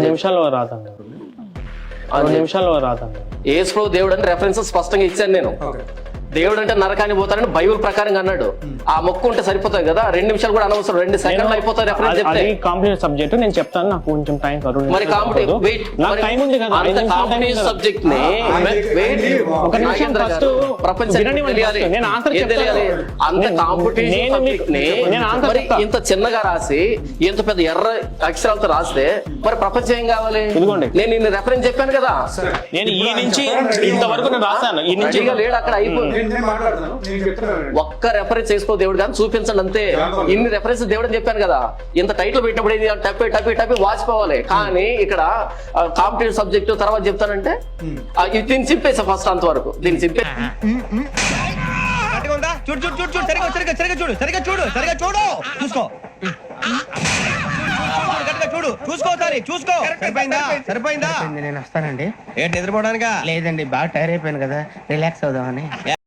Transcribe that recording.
నిమిషాల్లో రాదండి. 2 నిమిషాల్లో రాదండి. యేసు దేవుడు అని రెఫరెన్స్ స్పష్టంగా ఇచ్చాను నేను. దేవుడు అంటే నరకాన్ని పోతారని బైబుల్ ప్రకారంగా అన్నాడు. ఆ మొక్కు ఉంటే సరిపోతుంది కదా, 2 నిమిషాలు కూడా అనవసరం, 2 సెకండ్లు అయిపోతుంది రెఫరెన్స్ చెప్తే. కాంప్లికేటెడ్ సబ్జెక్ట్, నేను చెప్తాను, నాకు కొంచెం టైం మరి టైం ఉంది కదా. సబ్జెక్ట్ ని ఒక నిమిషం ఫస్ట్ అంత కాంపిటీషన్ సబ్జెక్ట్ ని ఇంత చిన్నగా రాసి ఇంత పెద్ద ఎర్ర అక్షరాలతో రాస్తే మరి ప్రపంచం ఏం కావాలి? నేను నిన్ను రెఫరెన్స్ చెప్పాను కదా, నేను ఈ నుంచి ఇంతవరకు నేను రాశాను. ఈ నుంచి లేడు అక్కడ అయిపోయింది. ఒక్క రెఫరెన్స్ చేసుకో దేవుడు కానీ చూపించండి అంతే. ఇన్ని రెఫరెన్స్ దేవుడు అని చెప్పాను కదా. ఇంత టైటిల్ పెట్టినప్పుడు ఇది టప్పి టప్పి టప్పి వాచిపోవాలి. కానీ ఇక్కడ కాంపిటేటివ్ సబ్జెక్ట్ తర్వాత చెప్తానంటే దీన్ని చింపేసా ఫస్ట్ అంతవరకు. దీన్ని చింపే సరిపోయిందా? నేను వస్తానండి. ఏంటి నిద్రపోవడానికా? లేదండి, బాగా టైర్ అయిపోయాను కదా, రిలాక్స్ అవుదామని.